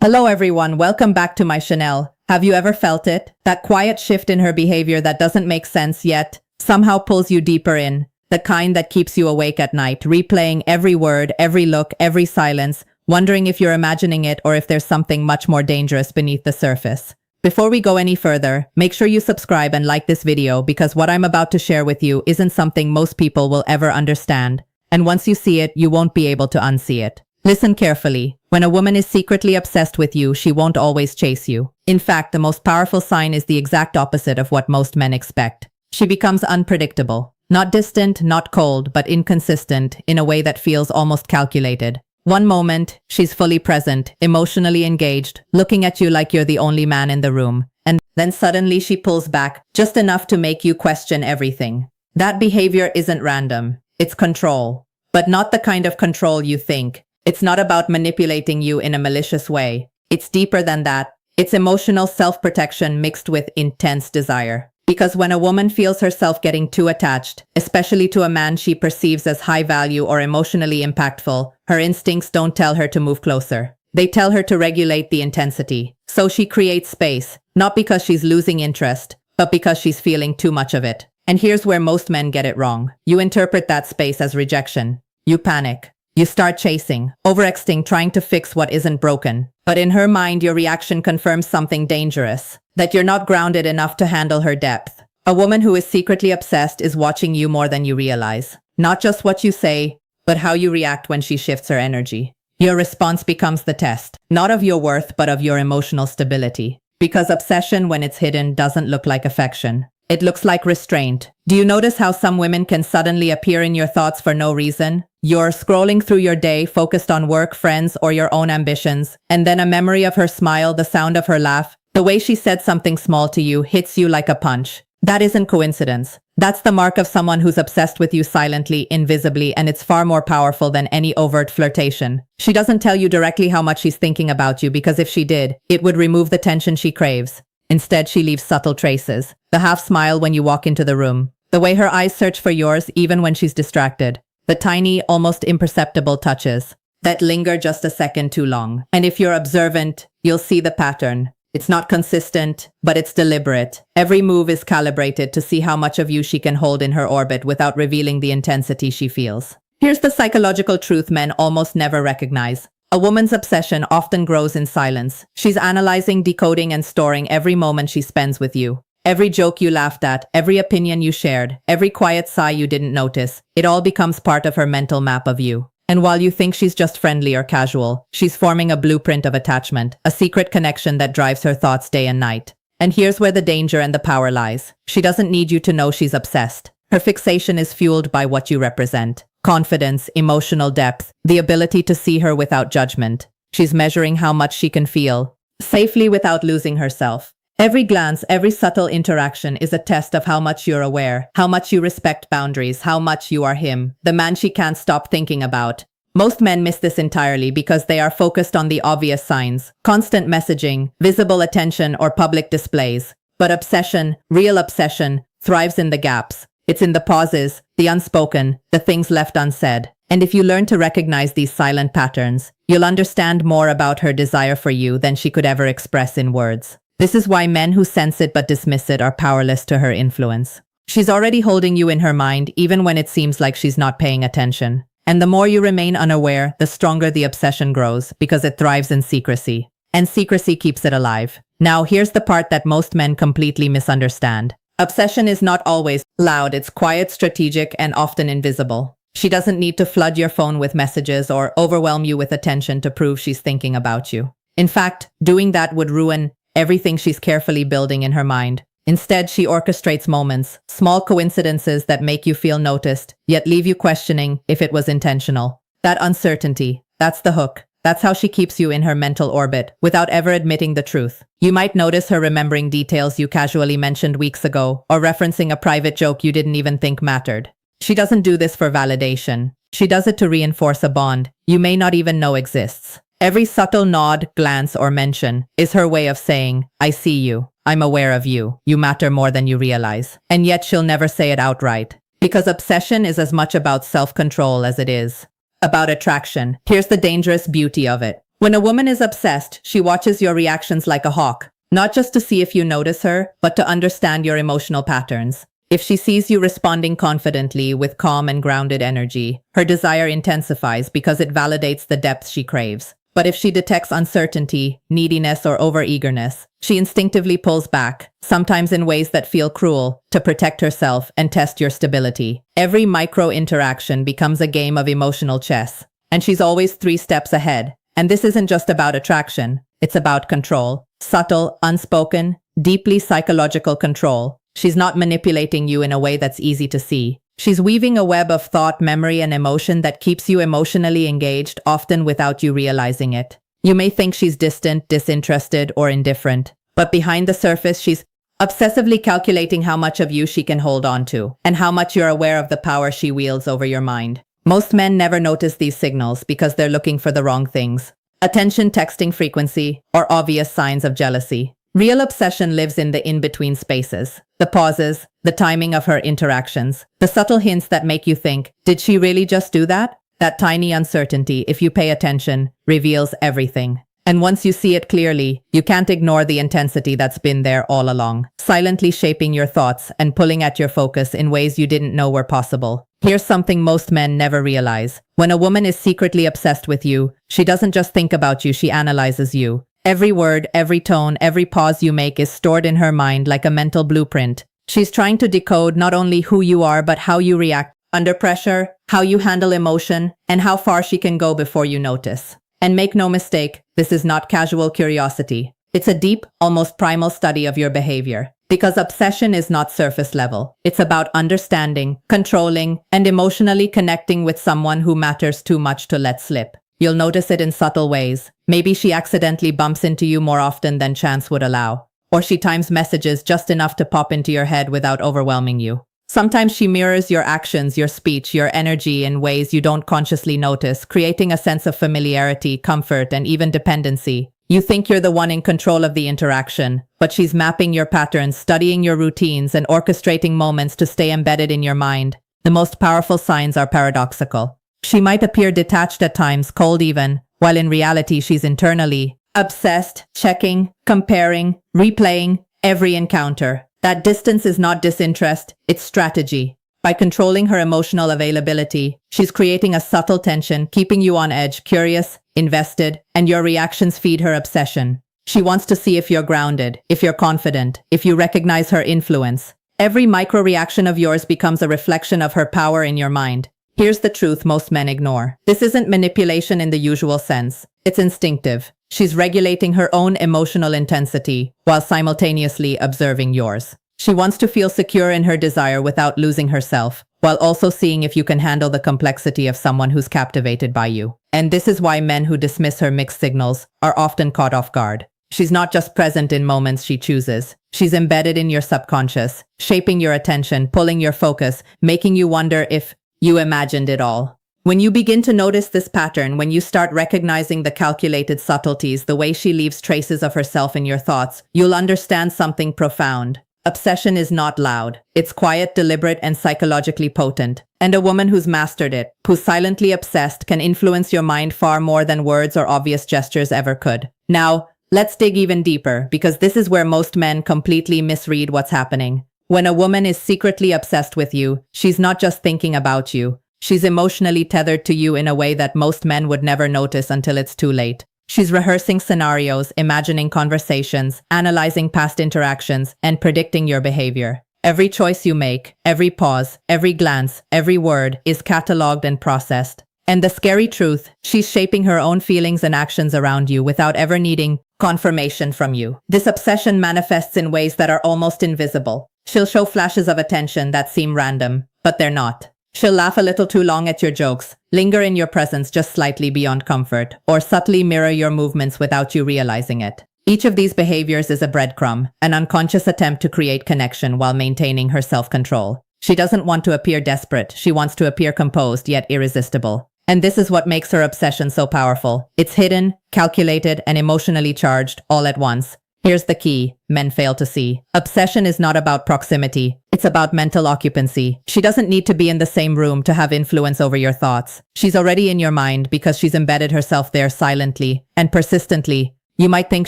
Hello everyone, welcome back to my Chanel. Have you ever felt it? That quiet shift in her behavior that doesn't make sense yet somehow pulls you deeper in. The kind that keeps you awake at night, replaying every word, every look, every silence, wondering if you're imagining it or if there's something much more dangerous beneath the surface. Before we go any further, make sure you subscribe and like this video because what I'm about to share with you isn't something most people will ever understand. And once you see it, you won't be able to unsee it. Listen carefully. When a woman is secretly obsessed with you, she won't always chase you. In fact, the most powerful sign is the exact opposite of what most men expect. She becomes unpredictable. Not distant, not cold, but inconsistent in a way that feels almost calculated. One moment, she's fully present, emotionally engaged, looking at you like you're the only man in the room. And then suddenly she pulls back, just enough to make you question everything. That behavior isn't random. It's control. But not the kind of control you think. It's not about manipulating you in a malicious way. It's deeper than that. It's emotional self-protection mixed with intense desire. Because when a woman feels herself getting too attached, especially to a man she perceives as high value or emotionally impactful, her instincts don't tell her to move closer. They tell her to regulate the intensity. So she creates space, not because she's losing interest, but because she's feeling too much of it. And here's where most men get it wrong. You interpret that space as rejection. You panic. You start chasing, overextending, trying to fix what isn't broken. But in her mind, your reaction confirms something dangerous, that you're not grounded enough to handle her depth. A woman who is secretly obsessed is watching you more than you realize. Not just what you say, but how you react when she shifts her energy. Your response becomes the test, not of your worth, but of your emotional stability. Because obsession, when it's hidden, doesn't look like affection. It looks like restraint. Do you notice how some women can suddenly appear in your thoughts for no reason? You're scrolling through your day, focused on work, friends, or your own ambitions, and then a memory of her smile, the sound of her laugh, the way she said something small to you hits you like a punch. That isn't coincidence. That's the mark of someone who's obsessed with you silently, invisibly, and it's far more powerful than any overt flirtation. She doesn't tell you directly how much she's thinking about you because if she did, it would remove the tension she craves. Instead, she leaves subtle traces. The half smile when you walk into the room. The way her eyes search for yours even when she's distracted. The tiny, almost imperceptible touches that linger just a second too long. And if you're observant, you'll see the pattern. It's not consistent, but it's deliberate. Every move is calibrated to see how much of you she can hold in her orbit without revealing the intensity she feels. Here's the psychological truth men almost never recognize. A woman's obsession often grows in silence. She's analyzing, decoding, and storing every moment she spends with you. Every joke you laughed at, every opinion you shared, every quiet sigh you didn't notice, it all becomes part of her mental map of you. And while you think she's just friendly or casual, she's forming a blueprint of attachment, a secret connection that drives her thoughts day and night. And here's where the danger and the power lies. She doesn't need you to know she's obsessed. Her fixation is fueled by what you represent. Confidence, emotional depth, the ability to see her without judgment. She's measuring how much she can feel, safely without losing herself. Every glance, every subtle interaction is a test of how much you're aware, how much you respect boundaries, how much you are him, the man she can't stop thinking about. Most men miss this entirely because they are focused on the obvious signs, constant messaging, visible attention, or public displays. But obsession, real obsession, thrives in the gaps. It's in the pauses, the unspoken, the things left unsaid. And if you learn to recognize these silent patterns, you'll understand more about her desire for you than she could ever express in words. This is why men who sense it but dismiss it are powerless to her influence. She's already holding you in her mind even when it seems like she's not paying attention. And the more you remain unaware, the stronger the obsession grows because it thrives in secrecy. And secrecy keeps it alive. Now here's the part that most men completely misunderstand. Obsession is not always loud, it's quiet, strategic, and often invisible. She doesn't need to flood your phone with messages or overwhelm you with attention to prove she's thinking about you. In fact, doing that would ruin everything she's carefully building in her mind. Instead, she orchestrates moments, small coincidences that make you feel noticed, yet leave you questioning if it was intentional. That uncertainty, that's the hook. That's how she keeps you in her mental orbit, without ever admitting the truth. You might notice her remembering details you casually mentioned weeks ago, or referencing a private joke you didn't even think mattered. She doesn't do this for validation. She does it to reinforce a bond you may not even know exists. Every subtle nod, glance, or mention is her way of saying, I see you, I'm aware of you, you matter more than you realize. And yet she'll never say it outright. Because obsession is as much about self-control as it is about attraction. Here's the dangerous beauty of it. When a woman is obsessed, she watches your reactions like a hawk, not just to see if you notice her, but to understand your emotional patterns. If she sees you responding confidently with calm and grounded energy, her desire intensifies because it validates the depth she craves. But if she detects uncertainty, neediness, or overeagerness, she instinctively pulls back, sometimes in ways that feel cruel, to protect herself and test your stability. Every micro-interaction becomes a game of emotional chess, and she's always 3 steps ahead. And this isn't just about attraction, it's about control. Subtle, unspoken, deeply psychological control. She's not manipulating you in a way that's easy to see. She's weaving a web of thought, memory, and emotion that keeps you emotionally engaged, often without you realizing it. You may think she's distant, disinterested, or indifferent, but behind the surface, she's obsessively calculating how much of you she can hold on to, and how much you're aware of the power she wields over your mind. Most men never notice these signals because they're looking for the wrong things. Attention, texting frequency, or obvious signs of jealousy. Real obsession lives in the in-between spaces, the pauses, the timing of her interactions, the subtle hints that make you think, did she really just do that? That tiny uncertainty, if you pay attention, reveals everything. And once you see it clearly, you can't ignore the intensity that's been there all along, silently shaping your thoughts and pulling at your focus in ways you didn't know were possible. Here's something most men never realize. When a woman is secretly obsessed with you, she doesn't just think about you, she analyzes you. Every word, every tone, every pause you make is stored in her mind like a mental blueprint. She's trying to decode not only who you are, but how you react under pressure, how you handle emotion, and how far she can go before you notice. And make no mistake, this is not casual curiosity. It's a deep, almost primal study of your behavior. Because obsession is not surface level. It's about understanding, controlling, and emotionally connecting with someone who matters too much to let slip. You'll notice it in subtle ways. Maybe she accidentally bumps into you more often than chance would allow. Or she times messages just enough to pop into your head without overwhelming you. Sometimes she mirrors your actions, your speech, your energy in ways you don't consciously notice, creating a sense of familiarity, comfort, and even dependency. You think you're the one in control of the interaction, but she's mapping your patterns, studying your routines, and orchestrating moments to stay embedded in your mind. The most powerful signs are paradoxical. She might appear detached at times, cold even, while in reality she's internally obsessed, checking, comparing, replaying every encounter. That distance is not disinterest, it's strategy. By controlling her emotional availability, she's creating a subtle tension, keeping you on edge, curious, invested, and your reactions feed her obsession. She wants to see if you're grounded, if you're confident, if you recognize her influence. Every micro-reaction of yours becomes a reflection of her power in your mind. Here's the truth most men ignore. This isn't manipulation in the usual sense. It's instinctive. She's regulating her own emotional intensity while simultaneously observing yours. She wants to feel secure in her desire without losing herself, while also seeing if you can handle the complexity of someone who's captivated by you. And this is why men who dismiss her mixed signals are often caught off guard. She's not just present in moments she chooses. She's embedded in your subconscious, shaping your attention, pulling your focus, making you wonder if you imagined it all. When you begin to notice this pattern, when you start recognizing the calculated subtleties, the way she leaves traces of herself in your thoughts, you'll understand something profound. Obsession is not loud. It's quiet, deliberate, and psychologically potent. And a woman who's mastered it, who's silently obsessed, can influence your mind far more than words or obvious gestures ever could. Now, let's dig even deeper, because this is where most men completely misread what's happening. When a woman is secretly obsessed with you, she's not just thinking about you. She's emotionally tethered to you in a way that most men would never notice until it's too late. She's rehearsing scenarios, imagining conversations, analyzing past interactions, and predicting your behavior. Every choice you make, every pause, every glance, every word is cataloged and processed. And the scary truth, she's shaping her own feelings and actions around you without ever needing confirmation from you. This obsession manifests in ways that are almost invisible. She'll show flashes of attention that seem random, but they're not. She'll laugh a little too long at your jokes, linger in your presence just slightly beyond comfort, or subtly mirror your movements without you realizing it. Each of these behaviors is a breadcrumb, an unconscious attempt to create connection while maintaining her self-control. She doesn't want to appear desperate, she wants to appear composed yet irresistible. And this is what makes her obsession so powerful. It's hidden, calculated, and emotionally charged all at once. Here's the key men fail to see. Obsession is not about proximity. It's about mental occupancy. She doesn't need to be in the same room to have influence over your thoughts. She's already in your mind because she's embedded herself there silently and persistently. You might think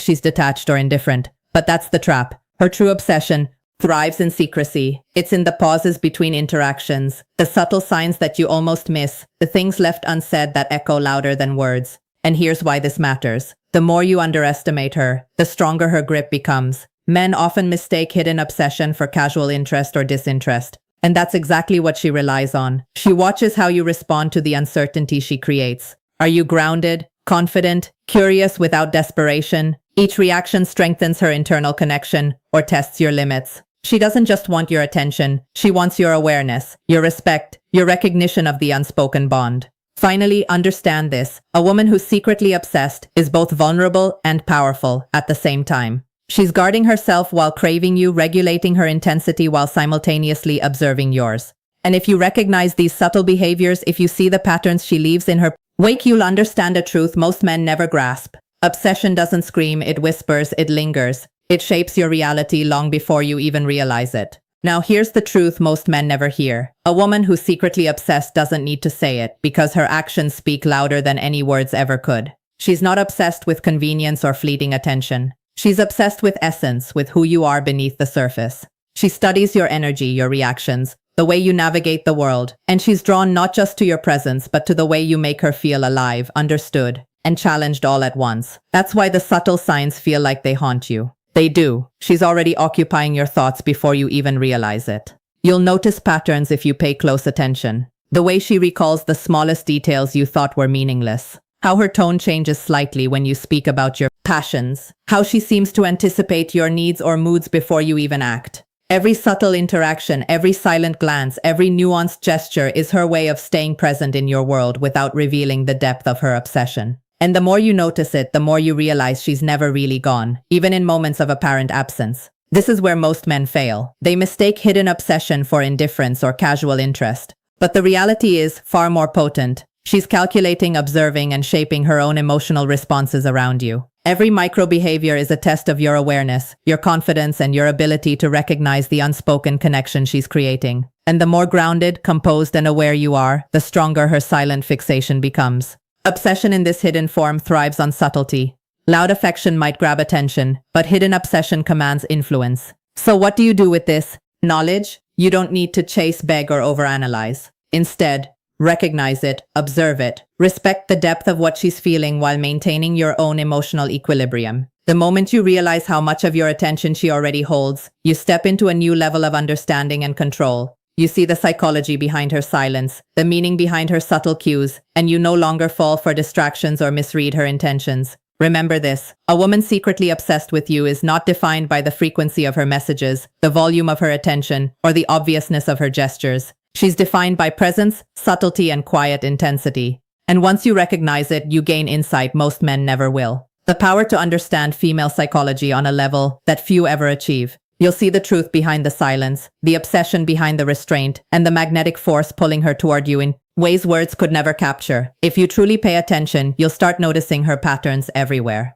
she's detached or indifferent, but that's the trap. Her true obsession thrives in secrecy. It's in the pauses between interactions, the subtle signs that you almost miss, the things left unsaid that echo louder than words. And here's why this matters. The more you underestimate her, the stronger her grip becomes. Men often mistake hidden obsession for casual interest or disinterest. And that's exactly what she relies on. She watches how you respond to the uncertainty she creates. Are you grounded, confident, curious without desperation? Each reaction strengthens her internal connection or tests your limits. She doesn't just want your attention, she wants your awareness, your respect, your recognition of the unspoken bond. Finally, understand this. A woman who's secretly obsessed is both vulnerable and powerful at the same time. She's guarding herself while craving you, regulating her intensity while simultaneously observing yours. And if you recognize these subtle behaviors, if you see the patterns she leaves in her wake, you'll understand a truth most men never grasp. Obsession doesn't scream, it whispers, it lingers. It shapes your reality long before you even realize it. Now here's the truth most men never hear. A woman who's secretly obsessed doesn't need to say it because her actions speak louder than any words ever could. She's not obsessed with convenience or fleeting attention. She's obsessed with essence, with who you are beneath the surface. She studies your energy, your reactions, the way you navigate the world, and she's drawn not just to your presence but to the way you make her feel alive, understood, and challenged all at once. That's why the subtle signs feel like they haunt you. They do. She's already occupying your thoughts before you even realize it. You'll notice patterns if you pay close attention. The way she recalls the smallest details you thought were meaningless. How her tone changes slightly when you speak about your passions. How she seems to anticipate your needs or moods before you even act. Every subtle interaction, every silent glance, every nuanced gesture is her way of staying present in your world without revealing the depth of her obsession. And the more you notice it, the more you realize she's never really gone, even in moments of apparent absence. This is where most men fail. They mistake hidden obsession for indifference or casual interest. But the reality is far more potent. She's calculating, observing, and shaping her own emotional responses around you. Every micro-behavior is a test of your awareness, your confidence, and your ability to recognize the unspoken connection she's creating. And the more grounded, composed, and aware you are, the stronger her silent fixation becomes. Obsession in this hidden form thrives on subtlety. Loud affection might grab attention, but hidden obsession commands influence. So what do you do with this knowledge? You don't need to chase, beg, or overanalyze. Instead, recognize it, observe it, respect the depth of what she's feeling while maintaining your own emotional equilibrium. The moment you realize how much of your attention she already holds, you step into a new level of understanding and control. You see the psychology behind her silence, the meaning behind her subtle cues, and you no longer fall for distractions or misread her intentions. Remember this, a woman secretly obsessed with you is not defined by the frequency of her messages, the volume of her attention, or the obviousness of her gestures. She's defined by presence, subtlety, and quiet intensity. And once you recognize it, you gain insight most men never will. The power to understand female psychology on a level that few ever achieve. You'll see the truth behind the silence, the obsession behind the restraint, and the magnetic force pulling her toward you in ways words could never capture. If you truly pay attention, you'll start noticing her patterns everywhere.